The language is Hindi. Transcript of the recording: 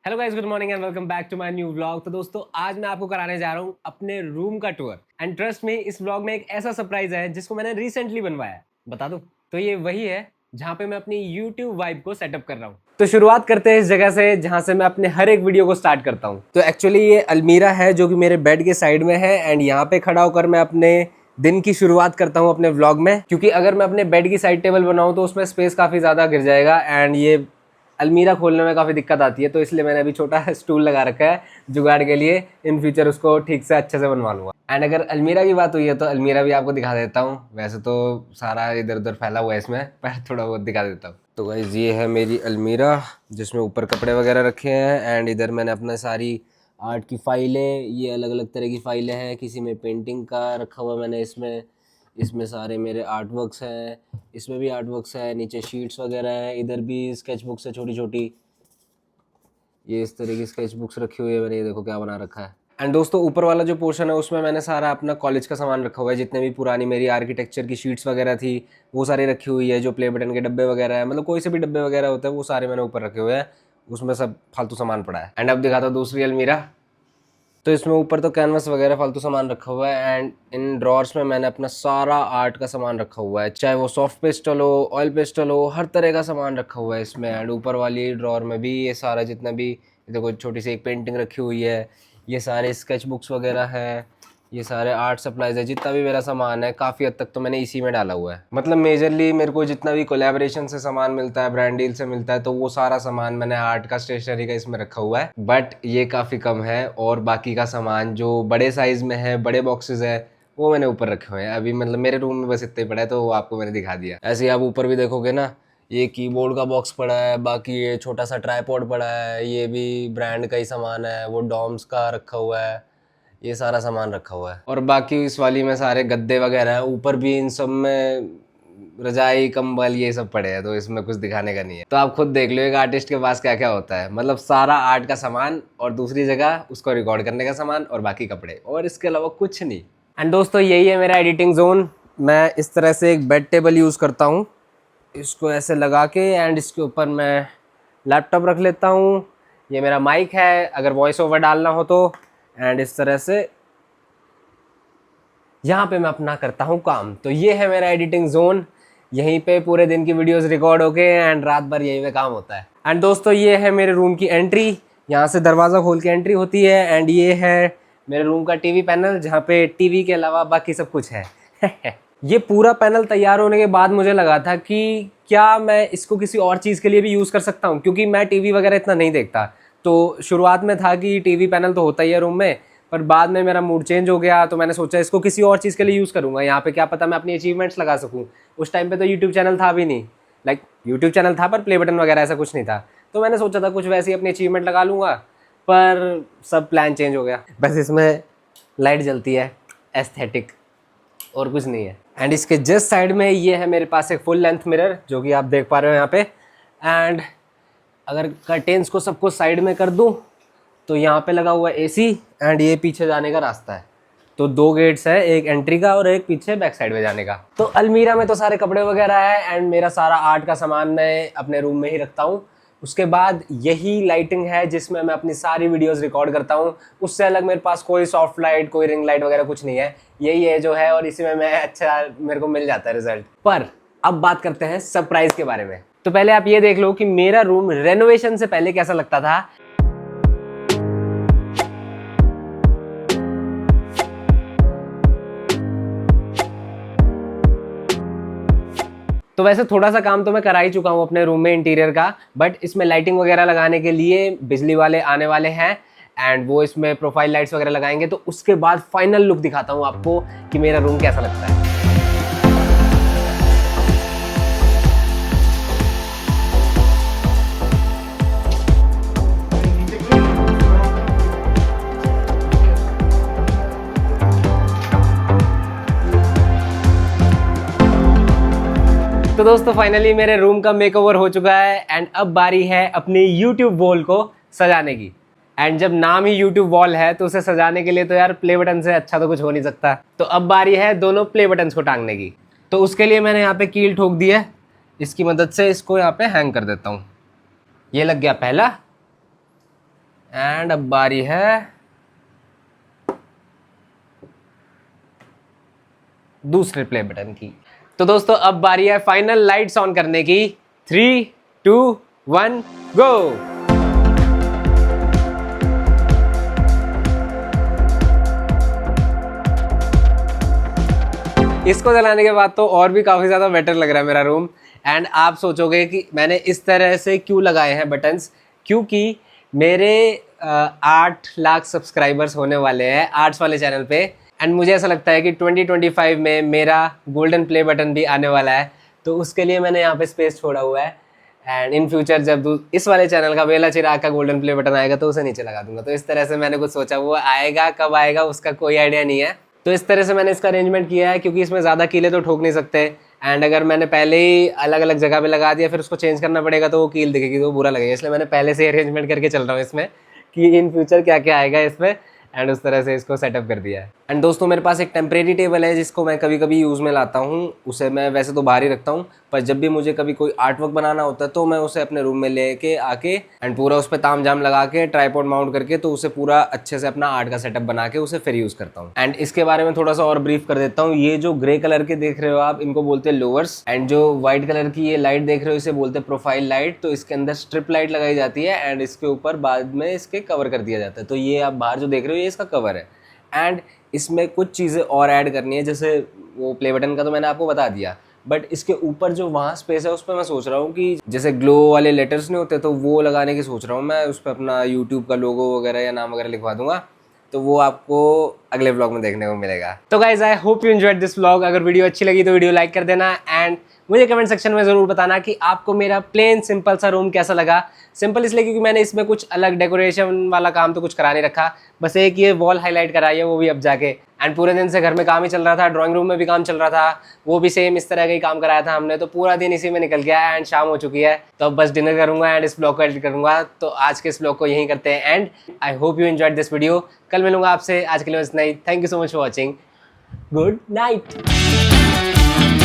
Hello guys, good morning and welcome back to my new vlog. तो दोस्तों, आज मैं आपको कराने जा रहा हूँ अपने रूम का टूर। एंड ट्रस्ट मी, इस व्लॉग में एक ऐसा सरप्राइज है जिसको मैंने रिसेंटली बनवाया है। बता दूं? तो ये वही है जहाँ पे मैं अपनी YouTube वाइब को सेटअप कर रहा हूँ। तो शुरुआत करते हैं इस जगह से जहाँ से मैं अपने हर एक वीडियो को स्टार्ट करता हूँ। तो एक्चुअली ये अलमीरा है जो कि मेरे बेड के साइड में है एंड यहाँ पे खड़ा होकर मैं अपने दिन की शुरुआत करता हूँ अपने व्लॉग में, क्योंकि अगर मैं अपने बेड की साइड टेबल बनाऊँ तो उसमें स्पेस काफ़ी ज़्यादा गिर जाएगा एंड ये अलमीरा खोलने में काफ़ी दिक्कत आती है। तो इसलिए मैंने अभी छोटा स्टूल लगा रखा है जुगाड़ के लिए। इन फ्यूचर उसको ठीक से अच्छे से बनवा लूँगा। एंड अगर अलमीरा की बात हुई है तो अलमीरा भी आपको दिखा देता हूँ। वैसे तो सारा इधर उधर फैला हुआ है इसमें, पर थोड़ा बहुत दिखा देता हूँ। तो गाइस, ये है मेरी अलमीरा जिसमें ऊपर कपड़े वगैरह रखे हैं एंड इधर मैंने अपना सारी आर्ट की फाइलें, ये अलग अलग तरह की फाइलें हैं। किसी में पेंटिंग का रखा हुआ मैंने, इसमें इसमें सारे मेरे आर्ट वर्क्स हैं, इसमें भी आर्ट वर्क्स है, नीचे शीट्स वगैरह हैं, इधर भी स्केच बुक्स है छोटी छोटी। ये इस तरह की स्केच बुक्स रखी हुई है मैंने, ये देखो क्या बना रखा है। एंड दोस्तों, ऊपर वाला जो पोर्शन है उसमें मैंने सारा अपना कॉलेज का सामान रखा हुआ है। जितने भी पुरानी मेरी आर्किटेक्चर की शीट्स वगैरह थी वो सारी रखी हुई है। जो प्ले बटन के डब्बे वगैरह है, मतलब कोई से भी डब्बे वगैरह होते हैं, वो सारे मैंने ऊपर रखे हुए हैं। उसमें सब फालतू सामान पड़ा है। एंड अब दिखाता हूँ दूसरी अलमीरा। तो इसमें ऊपर तो कैनवस वगैरह फालतू सामान रखा हुआ है एंड इन ड्रॉर्स में मैंने अपना सारा आर्ट का सामान रखा हुआ है, चाहे वो सॉफ्ट पेस्टल हो, ऑयल पेस्टल हो, हर तरह का सामान रखा हुआ है इसमें। एंड ऊपर वाली ड्रॉर में भी ये सारा जितना भी, देखो छोटी सी एक पेंटिंग रखी हुई है, ये सारे स्केच बुक्स वगैरह हैं, ये सारे आर्ट सप्लाइज है। जितना भी मेरा सामान है काफ़ी हद तक तो मैंने इसी में डाला हुआ है। मतलब मेजरली मेरे को जितना भी कोलैबोरेशन से सामान मिलता है, ब्रांड डील से मिलता है, तो वो सारा सामान मैंने आर्ट का, स्टेशनरी का इसमें रखा हुआ है। बट ये काफ़ी कम है और बाकी का सामान जो बड़े साइज़ में है, बड़े बॉक्सेस है, वो मैंने ऊपर रखे हुए हैं। अभी मतलब मेरे रूम में बस इतना ही पड़ा है, तो वो आपको मैंने दिखा दिया। ऐसे ही आप ऊपर भी देखोगे ना, ये कीबोर्ड का बॉक्स पड़ा है, बाकी ये छोटा सा ट्राइपॉड पड़ा है, ये भी ब्रांड का ही सामान है, वो डॉम्स का रखा हुआ है, ये सारा सामान रखा हुआ है। और बाकी इस वाली में सारे गद्दे वगैरह हैं, ऊपर भी इन सब में रजाई कंबल ये सब पड़े हैं, तो इसमें कुछ दिखाने का नहीं है। तो आप खुद देख लो एक आर्टिस्ट के पास क्या क्या होता है। मतलब सारा आर्ट का सामान और दूसरी जगह उसको रिकॉर्ड करने का सामान और बाकी कपड़े, और इसके अलावा कुछ नहीं। एंड दोस्तों, यही है मेरा एडिटिंग जोन। मैं इस तरह से एक बेड टेबल यूज़ करता हूँ, इसको ऐसे लगा के एंड इसके ऊपर मैं लैपटॉप रख लेता हूँ। ये मेरा माइक है अगर वॉइस ओवर डालना हो तो। एंड इस तरह से यहाँ पे मैं अपना करता हूँ काम। तो ये है मेरा एडिटिंग जोन। यहीं पे पूरे दिन की वीडियोस रिकॉर्ड होके एंड रात भर यहीं पे काम होता है। एंड दोस्तों, ये है मेरे रूम की एंट्री। यहाँ से दरवाज़ा खोल के एंट्री होती है। एंड ये है मेरे रूम का टीवी पैनल, जहाँ पे टीवी के अलावा बाकी सब कुछ है। ये पूरा पैनल तैयार होने के बाद मुझे लगा था कि क्या मैं इसको किसी और चीज़ के लिए भी यूज़ कर सकता हूँ, क्योंकि मैं टीवी वगैरह इतना नहीं देखता। तो शुरुआत में था कि टीवी पैनल तो होता ही है रूम में, पर बाद में मेरा मूड चेंज हो गया, तो मैंने सोचा इसको किसी और चीज़ के लिए यूज़ करूँगा। यहाँ पे क्या पता मैं अपनी अचीवमेंट्स लगा सकूँ। उस टाइम पे तो यूट्यूब चैनल था भी नहीं, लाइक यूट्यूब चैनल था पर प्ले बटन वगैरह ऐसा कुछ नहीं था। तो मैंने सोचा था कुछ वैसे ही अपनी अचीवमेंट लगा लूँगा, पर सब प्लान चेंज हो गया। बस इसमें लाइट जलती है, एस्थेटिक, और कुछ नहीं है। एंड इसके जस्ट साइड में ये है मेरे पास एक फुल लेंथ मिरर, जो कि आप देख पा रहे हो यहाँ पे। एंड अगर कर्टेन्स को सबको साइड में कर दूँ तो यहाँ पे लगा हुआ एसी एंड ये पीछे जाने का रास्ता है। तो दो गेट्स है, एक एंट्री का और एक पीछे बैक साइड में जाने का। तो अलमीरा में तो सारे कपड़े वगैरह है एंड मेरा सारा आर्ट का सामान मैं अपने रूम में ही रखता हूँ। उसके बाद यही लाइटिंग है जिसमें मैं अपनी सारी वीडियोस रिकॉर्ड करता हूँ। उससे अलग मेरे पास कोई सॉफ्ट लाइट, कोई रिंग लाइट वगैरह कुछ नहीं है। यही है जो है, और इसी में मैं अच्छा मेरे को मिल जाता है रिजल्ट। पर अब बात करते हैं सरप्राइज के बारे में। तो पहले आप ये देख लो कि मेरा रूम रेनोवेशन से पहले कैसा लगता था। तो वैसे थोड़ा सा काम तो मैं करा ही चुका हूँ अपने रूम में इंटीरियर का, बट इसमें लाइटिंग वगैरह लगाने के लिए बिजली वाले आने वाले हैं एंड वो इसमें प्रोफाइल लाइट्स वगैरह लगाएंगे। तो उसके बाद फाइनल लुक दिखाता हूँ आपको कि मेरा रूम कैसा लगता है। तो दोस्तों, फाइनली मेरे रूम का मेकओवर हो चुका है एंड अब बारी है अपनी YouTube वॉल को सजाने की। एंड जब नाम ही YouTube वॉल है तो उसे सजाने के लिए तो यार प्ले बटन से अच्छा तो कुछ हो नहीं सकता। तो अब बारी है दोनों प्ले बटन्स को टांगने की। तो उसके लिए मैंने यहाँ पे कील ठोक दी है, इसकी मदद से इसको यहाँ पे हैंग कर देता हूँ। ये लग गया पहला। एंड अब बारी है दूसरे प्ले बटन की। तो दोस्तों अब बारी है फाइनल लाइट्स ऑन करने की। 3, 2, 1 गो। इसको जलाने के बाद तो और भी काफ़ी ज़्यादा बेटर लग रहा है मेरा रूम। एंड आप सोचोगे कि मैंने इस तरह से क्यों लगाए हैं बटन्स, क्योंकि मेरे 8 लाख सब्सक्राइबर्स होने वाले हैं आर्ट्स वाले चैनल पे। एंड मुझे ऐसा लगता है कि 2025 में मेरा गोल्डन प्ले बटन भी आने वाला है, तो उसके लिए मैंने यहाँ पे स्पेस छोड़ा हुआ है। एंड इन फ्यूचर जब इस वाले चैनल का बेला चिराग का गोल्डन प्ले बटन आएगा तो उसे नीचे लगा दूंगा। तो इस तरह से मैंने कुछ सोचा, वो आएगा कब आएगा उसका कोई आइडिया नहीं है। तो इस तरह से मैंने इसका अरेंजमेंट किया है, क्योंकि इसमें ज़्यादा कीले तो ठोक नहीं सकते। एंड अगर मैंने पहले ही अलग अलग जगह पे लगा दिया फिर उसको चेंज करना पड़ेगा तो वो कील दिखेगी, तो वो बुरा लगेगा। इसलिए मैंने पहले से अरेंजमेंट करके चल रहा हूँ इसमें कि इन फ्यूचर क्या क्या आएगा इसमें, एंड उस तरह से इसको सेटअप कर दिया है। एंड दोस्तों मेरे पास एक टेम्परेरी टेबल है जिसको मैं कभी कभी यूज़ में लाता हूँ। उसे मैं वैसे तो बाहर ही रखता हूँ, पर जब भी मुझे कभी कोई आर्ट वर्क बनाना होता है तो मैं उसे अपने रूम में लेके आके एंड पूरा उस पर ताम झाम लगा के ट्राइपॉड माउंट करके तो उसे पूरा अच्छे से अपना आर्ट का सेटअप बना के उसे फिर यूज़ करता हूँ। एंड इसके बारे में थोड़ा सा और ब्रीफ कर देता हूँ। ये जो ग्रे कलर के देख रहे हो आप, इनको बोलते हैं लोअर्स। एंड जो व्हाइट कलर की ये लाइट देख रहे हो इसे बोलते हैं प्रोफाइल लाइट। तो इसके अंदर स्ट्रिप लाइट लगाई जाती है एंड इसके ऊपर बाद में इसके कवर कर दिया जाता है। तो ये आप बाहर जो देख रहे हो ये इसका कवर है। एंड इसमें कुछ चीज़ें और ऐड करनी है, जैसे वो प्ले बटन का तो मैंने आपको बता दिया, बट इसके ऊपर जो वहाँ स्पेस है उस पर मैं सोच रहा हूँ कि जैसे ग्लो वाले लेटर्स नहीं होते तो वो लगाने की सोच रहा हूँ मैं। उस पर अपना यूट्यूब का लोगो वगैरह या नाम वगैरह लिखवा दूंगा, तो वो आपको अगले व्लॉग में देखने को मिलेगा। तो guys I hope you enjoyed this vlog. अगर वीडियो अच्छी लगी तो वीडियो लाइक कर देना एंड मुझे कमेंट सेक्शन में ज़रूर बताना कि आपको मेरा प्लेन सिंपल सा रूम कैसा लगा। सिंपल इसलिए क्योंकि मैंने इसमें कुछ अलग डेकोरेशन वाला काम तो कुछ करा नहीं रखा, बस एक ये वॉल हाईलाइट कराई है, वो भी अब जाके। एंड पूरे दिन से घर में काम ही चल रहा था, ड्राइंग रूम में भी काम चल रहा था, वो भी सेम इस तरह का ही काम कराया था हमने। तो पूरा दिन इसी में निकल गया एंड शाम हो चुकी है, तो अब बस डिनर करूंगा एंड इस ब्लॉग को एडिट करूंगा। तो आज के इस ब्लॉग को यहीं करते हैं and I hope you enjoyed this video. कल मिलूंगा आपसे, आज के लिए बस इतना ही। Thank you so much for watching. Good night.